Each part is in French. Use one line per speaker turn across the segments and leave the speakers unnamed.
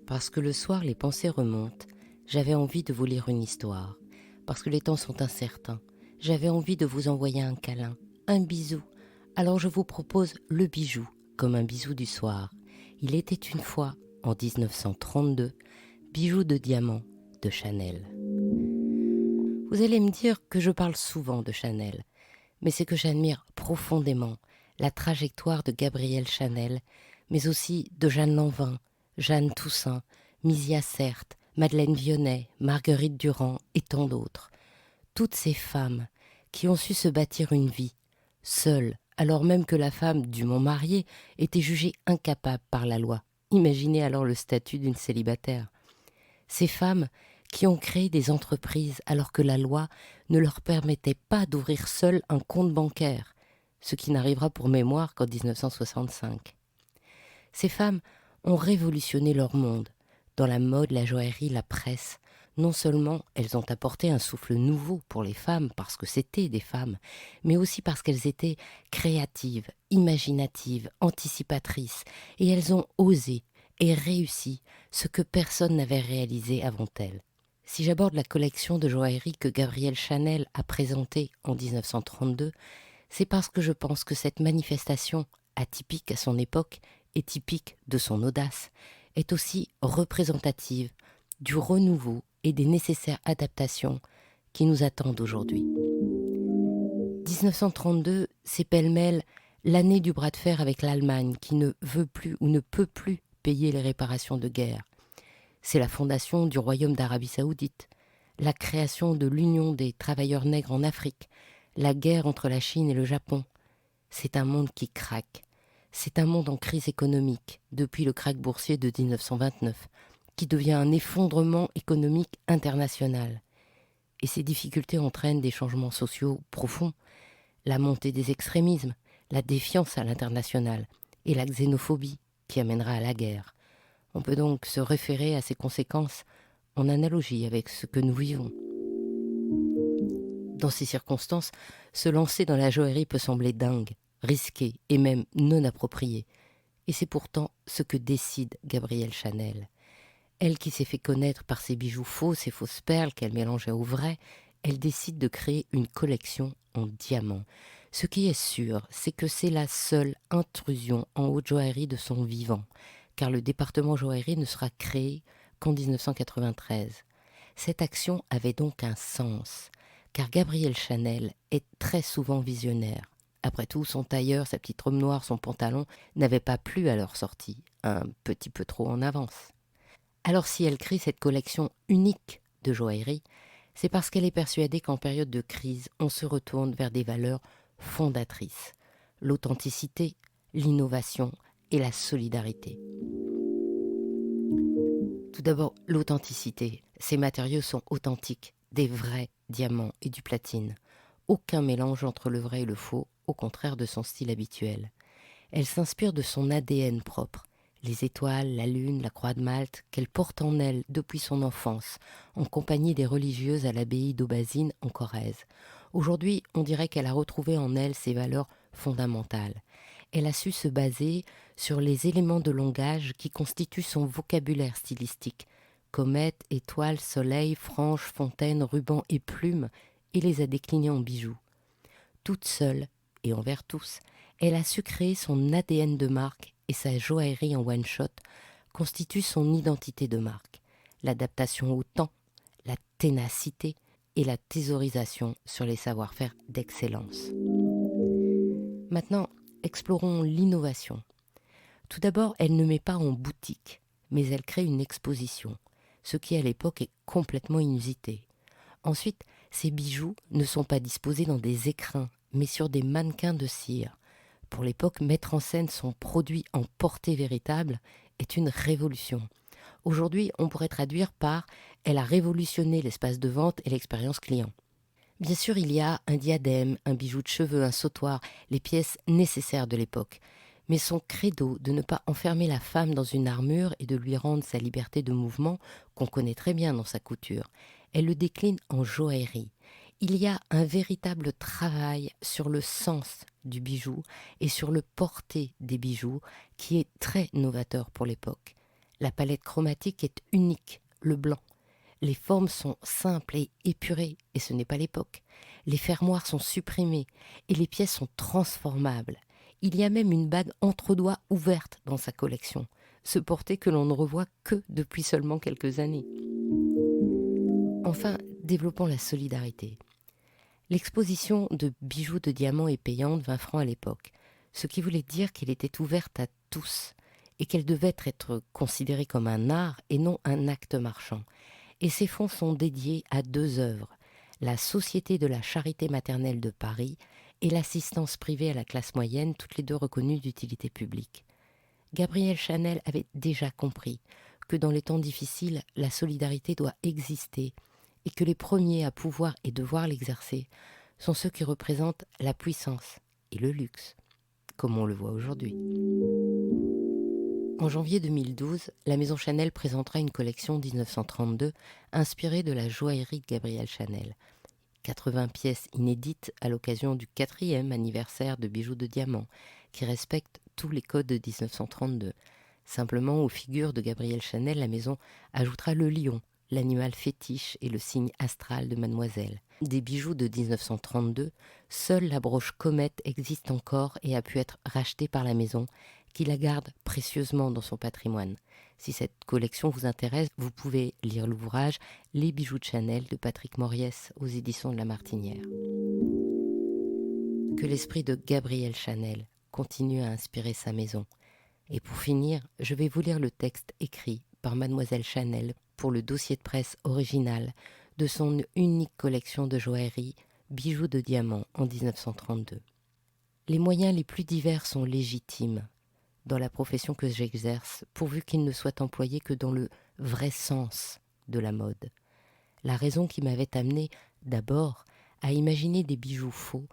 Parce que le soir les pensées remontent, j'avais envie de vous lire une histoire. Parce que les temps sont incertains, j'avais envie de vous envoyer un câlin, un bisou. Alors je vous propose le bijou, comme un bisou du soir. Il était une fois, en 1932, bijou de diamant de Chanel. Vous allez me dire que je parle souvent de Chanel, mais c'est que j'admire profondément la trajectoire de Gabrielle Chanel, mais aussi de Jeanne Lanvin, Jeanne Toussaint, Misia Certes, Madeleine Vionnet, Marguerite Durand et tant d'autres. Toutes ces femmes qui ont su se bâtir une vie, seules, alors même que la femme dûment mariée était jugée incapable par la loi. Imaginez alors le statut d'une célibataire. Ces femmes qui ont créé des entreprises alors que la loi ne leur permettait pas d'ouvrir seule un compte bancaire, ce qui n'arrivera pour mémoire qu'en 1965. Ces femmes ont révolutionné leur monde. Dans la mode, la joaillerie, la presse, non seulement elles ont apporté un souffle nouveau pour les femmes parce que c'étaient des femmes, mais aussi parce qu'elles étaient créatives, imaginatives, anticipatrices, et elles ont osé et réussi ce que personne n'avait réalisé avant elles. Si j'aborde la collection de joaillerie que Gabrielle Chanel a présentée en 1932, c'est parce que je pense que cette manifestation, atypique à son époque et typique de son audace, est aussi représentative du renouveau et des nécessaires adaptations qui nous attendent aujourd'hui. 1932, c'est pêle-mêle l'année du bras de fer avec l'Allemagne qui ne veut plus ou ne peut plus payer les réparations de guerre. C'est la fondation du Royaume d'Arabie Saoudite, la création de l'Union des travailleurs nègres en Afrique, la guerre entre la Chine et le Japon. C'est un monde qui craque. C'est un monde en crise économique depuis le krach boursier de 1929, qui devient un effondrement économique international. Et ces difficultés entraînent des changements sociaux profonds, la montée des extrémismes, la défiance à l'international et la xénophobie qui amènera à la guerre. On peut donc se référer à ces conséquences en analogie avec ce que nous vivons. Dans ces circonstances, se lancer dans la joaillerie peut sembler dingue, risqué et même non approprié. Et c'est pourtant ce que décide Gabrielle Chanel. Elle qui s'est fait connaître par ses bijoux faux, ses fausses perles qu'elle mélangeait au vrai, elle décide de créer une collection en diamants. Ce qui est sûr, c'est que c'est la seule intrusion en haute joaillerie de son vivant, car le département joaillerie ne sera créé qu'en 1993. Cette action avait donc un sens, car Gabrielle Chanel est très souvent visionnaire. Après tout, son tailleur, sa petite robe noire, son pantalon n'avaient pas plu à leur sortie, un petit peu trop en avance. Alors si elle crée cette collection unique de joaillerie, c'est parce qu'elle est persuadée qu'en période de crise, on se retourne vers des valeurs fondatrices, l'authenticité, l'innovation et la solidarité. Tout d'abord, l'authenticité. Ces matériaux sont authentiques, des vrais diamants et du platine. Aucun mélange entre le vrai et le faux, au contraire de son style habituel. Elle s'inspire de son ADN propre, les étoiles, la lune, la croix de Malte, qu'elle porte en elle depuis son enfance, en compagnie des religieuses à l'abbaye d'Aubazine en Corrèze. Aujourd'hui, on dirait qu'elle a retrouvé en elle ses valeurs fondamentales. Elle a su se baser sur les éléments de langage qui constituent son vocabulaire stylistique, comète, étoile, soleil, frange, fontaine, ruban et plume, et les a déclinés en bijoux. Toute seule, et envers tous, elle a su créer son ADN de marque et sa joaillerie en one-shot constitue son identité de marque. L'adaptation au temps, la ténacité et la thésaurisation sur les savoir-faire d'excellence. Maintenant, explorons l'innovation. Tout d'abord, elle ne met pas en boutique, mais elle crée une exposition, ce qui à l'époque est complètement inusité. Ensuite, ces bijoux ne sont pas disposés dans des écrins, mais sur des mannequins de cire. Pour l'époque, mettre en scène son produit en portée véritable est une révolution. Aujourd'hui, on pourrait traduire par « elle a révolutionné l'espace de vente et l'expérience client ». Bien sûr, il y a un diadème, un bijou de cheveux, un sautoir, les pièces nécessaires de l'époque. Mais son credo de ne pas enfermer la femme dans une armure et de lui rendre sa liberté de mouvement, qu'on connaît très bien dans sa couture, elle le décline en joaillerie. Il y a un véritable travail sur le sens du bijou et sur le porté des bijoux qui est très novateur pour l'époque. La palette chromatique est unique, le blanc. Les formes sont simples et épurées, et ce n'est pas l'époque. Les fermoirs sont supprimés, et les pièces sont transformables. Il y a même une bague entre doigts ouverte dans sa collection, ce porté que l'on ne revoit que depuis seulement quelques années. Enfin, développons la solidarité. L'exposition de bijoux de diamants est payante 20 francs à l'époque, ce qui voulait dire qu'elle était ouverte à tous et qu'elle devait être considérée comme un art et non un acte marchand. Et ces fonds sont dédiés à 2 œuvres, la Société de la Charité Maternelle de Paris et l'assistance privée à la classe moyenne, toutes les deux reconnues d'utilité publique. Gabrielle Chanel avait déjà compris que dans les temps difficiles, la solidarité doit exister et que les premiers à pouvoir et devoir l'exercer sont ceux qui représentent la puissance et le luxe, comme on le voit aujourd'hui. En janvier 2012, la maison Chanel présentera une collection 1932 inspirée de la joaillerie de Gabrielle Chanel. 80 pièces inédites à l'occasion du 4e anniversaire de bijoux de diamant, qui respectent tous les codes de 1932. Simplement, aux figures de Gabrielle Chanel, la maison ajoutera le lion, l'animal fétiche et le signe astral de Mademoiselle. Des bijoux de 1932, seule la broche comète existe encore et a pu être rachetée par la maison, qui la garde précieusement dans son patrimoine. Si cette collection vous intéresse, vous pouvez lire l'ouvrage « Les bijoux de Chanel » de Patrick Moriès aux éditions de La Martinière. Que l'esprit de Gabrielle Chanel continue à inspirer sa maison. Et pour finir, je vais vous lire le texte écrit par Mademoiselle Chanel pour le dossier de presse original de son unique collection de joaillerie « Bijoux de diamant » en 1932. Les moyens les plus divers sont légitimes dans la profession que j'exerce, pourvu qu'ils ne soient employés que dans le vrai sens de la mode. La raison qui m'avait amené d'abord à imaginer des bijoux faux,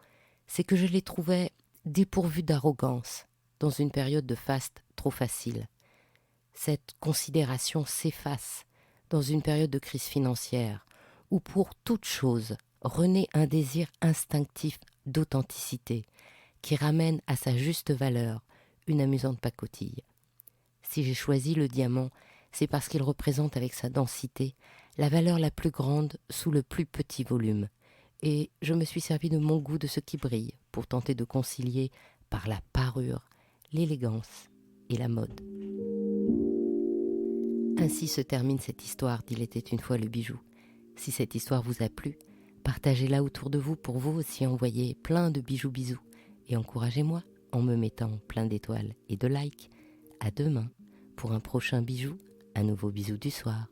c'est que je les trouvais dépourvus d'arrogance dans une période de faste trop facile. Cette considération s'efface dans une période de crise financière où pour toute chose renaît un désir instinctif d'authenticité qui ramène à sa juste valeur une amusante pacotille. Si j'ai choisi le diamant, c'est parce qu'il représente avec sa densité la valeur la plus grande sous le plus petit volume. Et je me suis servi de mon goût de ce qui brille pour tenter de concilier par la parure, l'élégance et la mode. Ainsi se termine cette histoire d'Il était une fois le bijou. Si cette histoire vous a plu, partagez-la autour de vous pour vous aussi envoyer plein de bijoux bisous et encouragez-moi en me mettant plein d'étoiles et de likes. À demain pour un prochain bijou, un nouveau bisou du soir.